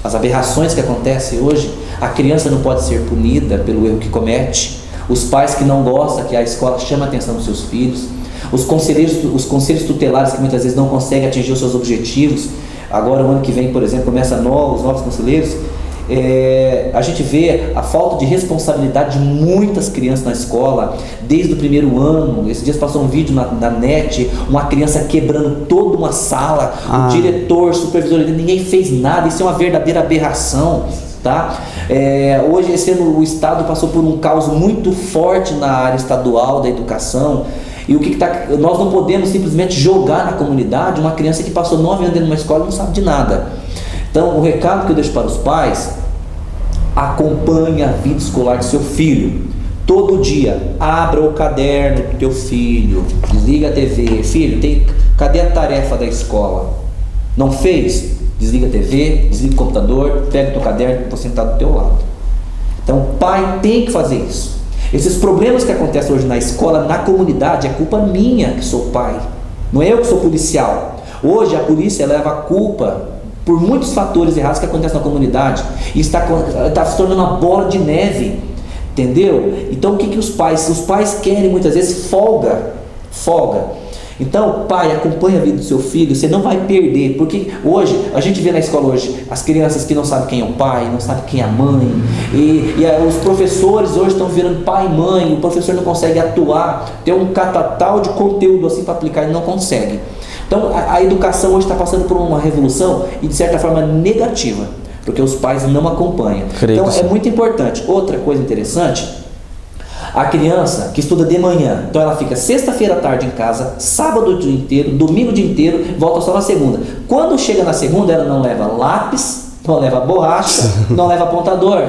As aberrações que acontecem hoje, a criança não pode ser punida pelo erro que comete, os pais que não gostam que a escola chame a atenção dos seus filhos, os conselhos tutelares que muitas vezes não conseguem atingir os seus objetivos. Agora, o ano que vem, por exemplo, começa os novos conselheiros. A gente vê a falta de responsabilidade de muitas crianças na escola, desde o primeiro ano. Esses dias passou um vídeo na net, uma criança quebrando toda uma sala, o diretor, o supervisor, ninguém fez nada. Isso é uma verdadeira aberração, tá? Hoje, esse ano, o Estado passou por um caos muito forte na área estadual da educação. E nós não podemos simplesmente jogar na comunidade uma criança que passou 9 anos dentro de uma escola e não sabe de nada. Então, o recado que eu deixo para os pais: acompanhe a vida escolar do seu filho. Todo dia, abra o caderno do teu filho, desliga a TV. Filho, cadê a tarefa da escola? Não fez? Desliga a TV, desliga o computador, pega o teu caderno e vou sentar do teu lado. Então, o pai tem que fazer isso. Esses problemas que acontecem hoje na escola, na comunidade, é culpa minha que sou pai. Não é eu que sou policial. Hoje a polícia leva a culpa por muitos fatores errados que acontecem na comunidade e está se tornando uma bola de neve, entendeu? Então o que os pais querem muitas vezes? Folga. Então, pai, acompanha a vida do seu filho, você não vai perder, porque hoje, a gente vê na escola hoje, as crianças que não sabem quem é o pai, não sabem quem é a mãe, e os professores hoje estão virando pai e mãe, o professor não consegue atuar, tem um catatal de conteúdo assim para aplicar e não consegue. Então, a educação hoje está passando por uma revolução e de certa forma negativa, porque os pais não acompanham. Então, é muito importante. Outra coisa interessante, a criança que estuda de manhã, então ela fica sexta-feira à tarde em casa, sábado o dia inteiro, domingo o dia inteiro, volta só na segunda. Quando chega na segunda, ela não leva lápis, não leva borracha, não leva apontador.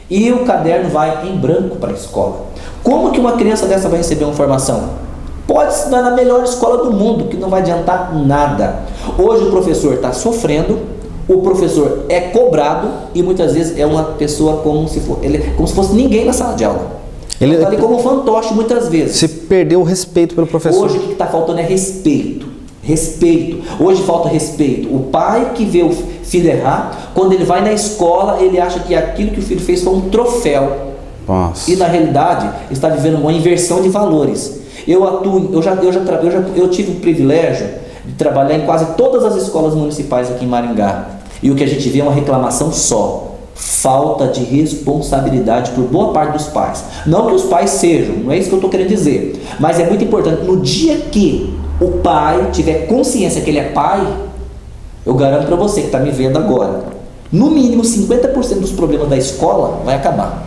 E o caderno vai em branco para a escola. Como que uma criança dessa vai receber uma formação? Pode estudar na melhor escola do mundo, que não vai adiantar nada. Hoje o professor está sofrendo, o professor é cobrado e muitas vezes é uma pessoa como se fosse ninguém na sala de aula. Ele está ali como fantoche muitas vezes. Se perdeu o respeito pelo professor. Hoje o que está faltando é respeito. Hoje falta respeito. O pai que vê o filho errar, quando ele vai na escola, ele acha que aquilo que o filho fez foi um troféu. Nossa. E na realidade está vivendo uma inversão de valores. Eu tive o privilégio de trabalhar em quase todas as escolas municipais aqui em Maringá. E o que a gente vê é uma reclamação só: falta de responsabilidade por boa parte dos pais. Não que os pais sejam, não é isso que eu estou querendo dizer, mas é muito importante. No dia que o pai tiver consciência que ele é pai, eu garanto para você que está me vendo agora, no mínimo 50% dos problemas da escola vai acabar.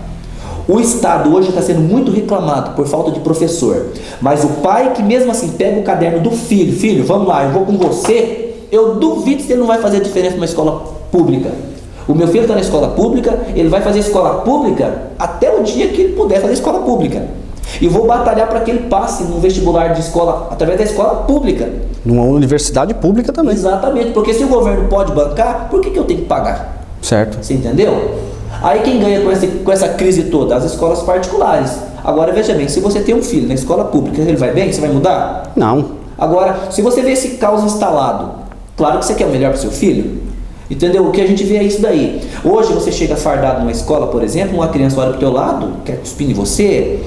O Estado hoje está sendo muito reclamado por falta de professor, mas o pai que mesmo assim pega o caderno do filho: filho, vamos lá, eu vou com você, eu duvido se ele não vai fazer diferença numa escola pública. O meu filho está na escola pública, ele vai fazer escola pública até o dia que ele puder fazer escola pública. E vou batalhar para que ele passe no vestibular de escola, através da escola pública. Numa universidade pública também. Exatamente, porque se o governo pode bancar, por que eu tenho que pagar? Certo. Você entendeu? Aí quem ganha com essa crise toda? As escolas particulares. Agora veja bem, se você tem um filho na escola pública, ele vai bem? Você vai mudar? Não. Agora, se você vê esse caos instalado, claro que você quer o melhor para o seu filho. Entendeu? O que a gente vê é isso daí. Hoje você chega fardado numa escola, por exemplo, uma criança olha pro teu lado, quer cuspir em você,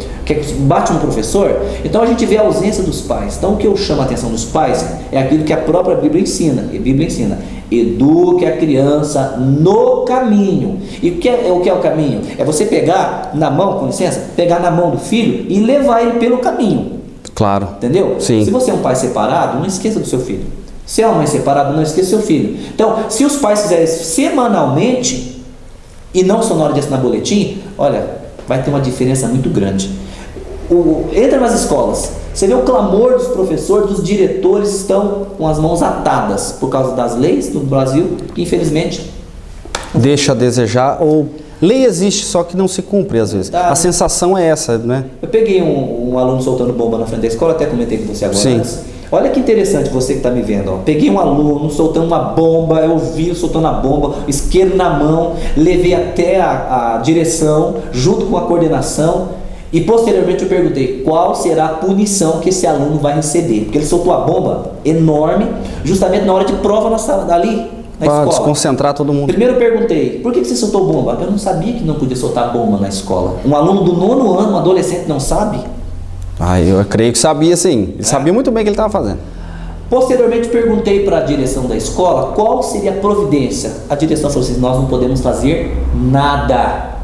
bate no professor. Então a gente vê a ausência dos pais. Então o que eu chamo a atenção dos pais é aquilo que a própria Bíblia ensina. E a Bíblia ensina: eduque a criança no caminho. E o que é o caminho? É você pegar na mão, com licença, pegar na mão do filho e levar ele pelo caminho. Claro. Entendeu? Sim. Se você é um pai separado, não esqueça do seu filho. Se é uma mãe separada, não esqueça do seu filho. Então, se os pais fizerem isso semanalmente e não só na hora de assinar boletim, olha, vai ter uma diferença muito grande. Entra nas escolas, você vê o clamor dos professores, dos diretores, estão com as mãos atadas por causa das leis do Brasil, que infelizmente deixa a desejar, ou lei existe, só que não se cumpre às vezes. A sensação é essa, né? Eu peguei um aluno soltando bomba na frente da escola, até comentei com você agora. Sim. Olha que interessante você que está me vendo. Ó. Peguei um aluno soltando uma bomba, eu vi soltando a bomba, isqueiro na mão, levei até a direção, junto com a coordenação, e posteriormente eu perguntei qual será a punição que esse aluno vai receber. Porque ele soltou a bomba enorme, justamente na hora de prova na escola. Para desconcentrar todo mundo. Primeiro eu perguntei, por que você soltou bomba? Eu não sabia que não podia soltar bomba na escola. Um aluno do 9º ano, um adolescente, não sabe? Eu creio que sabia sim. Ele sabia muito bem o que ele estava fazendo. Posteriormente perguntei para a direção da escola qual seria a providência. A direção falou assim: nós não podemos fazer nada,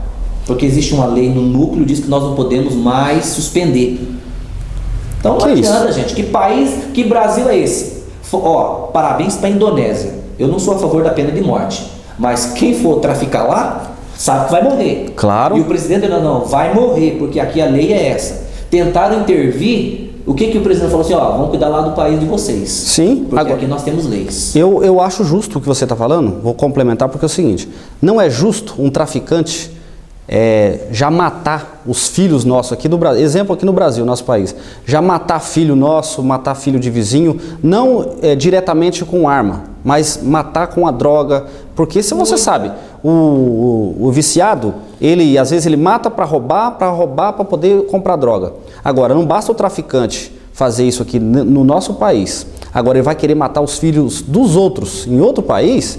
porque existe uma lei no núcleo que diz que nós não podemos mais suspender. Então não adianta, gente. Que país, que Brasil é esse? Parabéns para a Indonésia. Eu não sou a favor da pena de morte, mas quem for traficar lá sabe que vai morrer. Claro. E o presidente não vai morrer, porque aqui a lei é essa. Tentaram intervir, o que o presidente falou assim: vamos cuidar lá do país de vocês. Sim. Porque agora, aqui nós temos leis. Eu acho justo o que você está falando, vou complementar, porque é o seguinte: não é justo um traficante já matar os filhos nossos aqui do Brasil, exemplo aqui no Brasil, nosso país, já matar filho nosso, matar filho de vizinho, não diretamente com arma, mas matar com a droga, porque se você sabe, o viciado, ele às vezes ele mata para roubar, para poder comprar droga. Agora, não basta o traficante fazer isso aqui no nosso país, agora ele vai querer matar os filhos dos outros em outro país.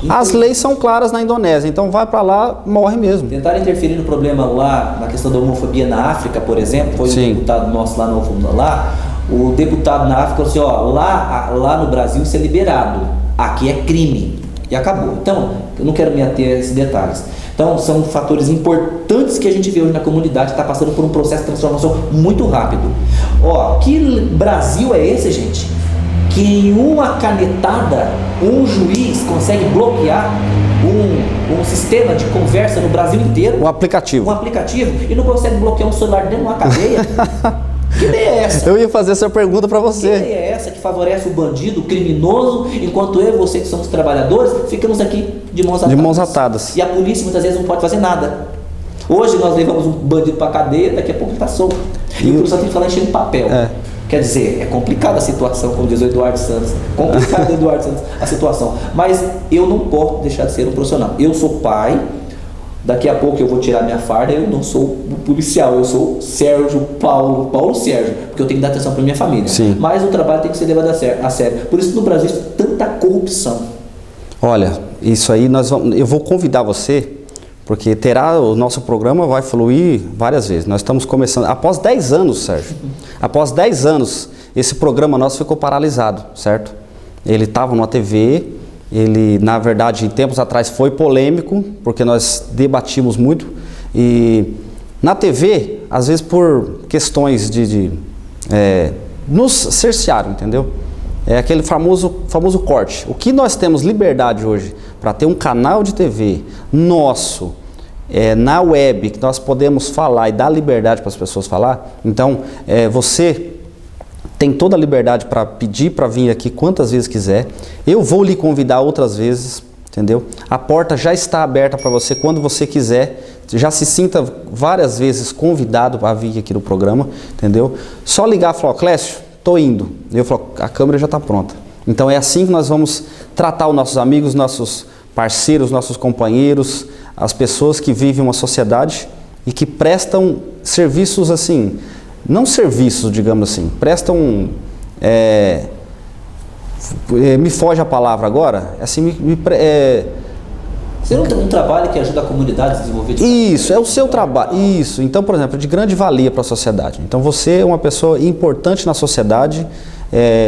As leis são claras na Indonésia, então vai para lá, morre mesmo. Tentaram interferir no problema lá, na questão da homofobia na África, por exemplo, foi um deputado nosso lá o deputado na África falou assim: lá no Brasil isso é liberado, aqui é crime, e acabou. Então, eu não quero me ater a esses detalhes. Então, são fatores importantes que a gente vê hoje na comunidade, que está passando por um processo de transformação muito rápido. Que Brasil é esse, gente? Que em uma canetada um juiz consegue bloquear um sistema de conversa no Brasil inteiro. Um aplicativo e não consegue bloquear um celular dentro de uma cadeia. Que ideia é essa? Eu ia fazer essa pergunta para você. Que ideia é essa que favorece o bandido, o criminoso, enquanto eu e você que somos trabalhadores ficamos aqui de mãos atadas. E a polícia muitas vezes não pode fazer nada. Hoje nós levamos um bandido para a cadeia, daqui a pouco ele está solto. E o policial tem que falar enchendo papel. Quer dizer, é complicada a situação, como diz o Eduardo Santos. Complicada, Eduardo Santos, a situação. Mas eu não posso deixar de ser um profissional. Eu sou pai, daqui a pouco eu vou tirar minha farda, eu não sou um policial, eu sou Sérgio Paulo Sérgio, porque eu tenho que dar atenção para minha família. Sim. Mas o trabalho tem que ser levado a sério. Por isso no Brasil existe tanta corrupção. Olha, isso aí eu vou convidar você, porque o nosso programa vai fluir várias vezes. Nós estamos começando, após 10 anos, Sérgio, após 10 anos, esse programa nosso ficou paralisado, certo? Ele estava numa TV, ele, na verdade, em tempos atrás foi polêmico, porque nós debatimos muito, e na TV, às vezes por questões nos cercearam, entendeu? É aquele famoso corte. O que nós temos liberdade hoje para ter um canal de TV nosso, na web, que nós podemos falar e dar liberdade para as pessoas falar. Então, você tem toda a liberdade para pedir para vir aqui quantas vezes quiser. Eu vou lhe convidar outras vezes, entendeu? A porta já está aberta para você quando você quiser. Já se sinta várias vezes convidado para vir aqui no programa, entendeu? Só ligar e falar: Clécio, estou indo. Eu falo: a câmera já está pronta. Então é assim que nós vamos tratar os nossos amigos, nossos parceiros, nossos companheiros, as pessoas que vivem uma sociedade e que prestam serviços assim, não serviços, digamos assim, prestam me foge a palavra agora, assim, Ser um trabalho que ajuda a comunidade a desenvolver. Isso, é o seu trabalho. Isso. Então, por exemplo, de grande valia para a sociedade. Então, você é uma pessoa importante na sociedade.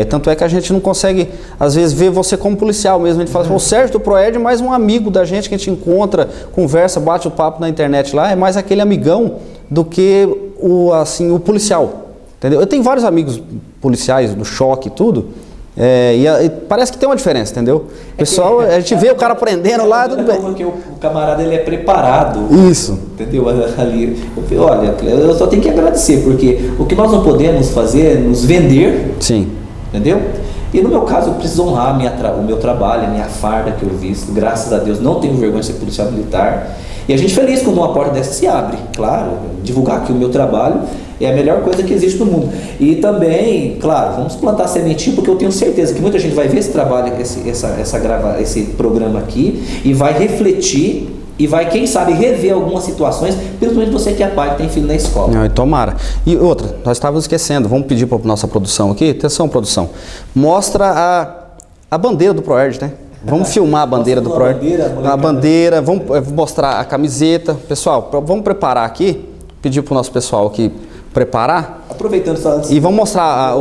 Tanto é que a gente não consegue, às vezes, ver você como policial mesmo. A gente fala assim, o Sérgio do Proerd é mais um amigo da gente que a gente encontra, conversa, bate o papo na internet lá. É mais aquele amigão do que o policial. Entendeu? Eu tenho vários amigos policiais do choque e tudo. E parece que tem uma diferença, entendeu? Pessoal, a gente vê o cara prendendo lá, tudo bem. Porque o camarada ele é preparado. Isso. Entendeu? Ali, olha, eu só tenho que agradecer, porque o que nós não podemos fazer é nos vender. Sim. Entendeu? E no meu caso, eu preciso honrar o meu trabalho, a minha farda que eu visto. Graças a Deus, não tenho vergonha de ser policial militar. E a gente feliz quando uma porta dessa se abre. Claro, divulgar aqui o meu trabalho é a melhor coisa que existe no mundo. E também, claro, vamos plantar sementinha, porque eu tenho certeza que muita gente vai ver esse trabalho, esse programa aqui, e vai refletir, e vai, quem sabe, rever algumas situações, principalmente você que é pai, que tem filho na escola. Não, e tomara. E outra, nós estávamos esquecendo, vamos pedir para a nossa produção aqui, atenção produção, mostra a bandeira do Proerd, né? Vamos filmar a bandeira do Proerd. A bandeira, vamos mostrar a camiseta. Pessoal, vamos preparar aqui, pedir para o nosso pessoal aqui preparar. Aproveitando só antes. E vamos mostrar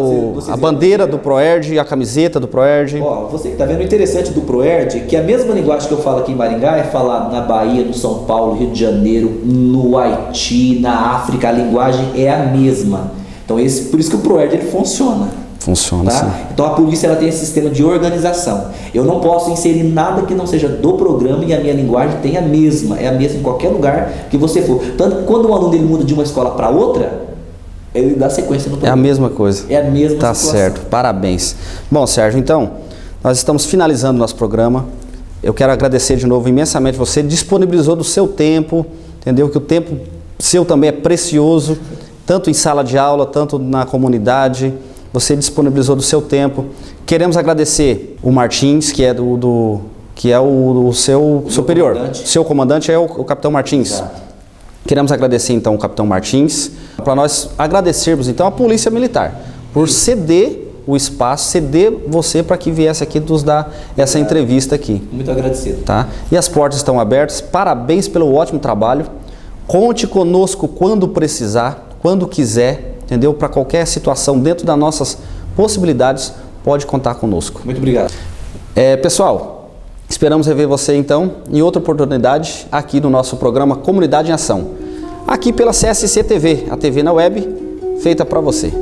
a bandeira do Proerd e a camiseta do Proerd. Ó, você que tá vendo, o interessante do Proerd é que a mesma linguagem que eu falo aqui em Maringá é falar na Bahia, no São Paulo, Rio de Janeiro, no Haiti, na África, a linguagem é a mesma. Então por isso que o Proerd ele funciona. Funciona, tá? sim. Então a polícia ela tem esse sistema de organização. Eu não posso inserir nada que não seja do programa e a minha linguagem tem a mesma. É a mesma em qualquer lugar que você for. Tanto que quando um aluno ele muda de uma escola para outra, ele dá sequência no programa. É a mesma coisa. É a mesma Tá situação. certo, parabéns. Bom, Sérgio, então, nós estamos finalizando nosso programa. Eu quero agradecer de novo imensamente. Você disponibilizou do seu tempo, entendeu? Que o tempo seu também é precioso, tanto em sala de aula, tanto na comunidade. Você disponibilizou do seu tempo. Queremos agradecer o Martins, que é o seu superior. Comandante. Seu comandante é o Capitão Martins. Exato. Queremos agradecer então o Capitão Martins, para nós agradecermos então a Polícia Militar por ceder o espaço, ceder você para que viesse aqui nos dar essa entrevista aqui. Muito agradecido. Tá? E as portas estão abertas, parabéns pelo ótimo trabalho, conte conosco quando precisar, quando quiser, entendeu? Para qualquer situação dentro das nossas possibilidades, pode contar conosco. Muito obrigado. Pessoal, esperamos rever você então em outra oportunidade aqui no nosso programa Comunidade em Ação, aqui pela CSC TV, a TV na web feita para você.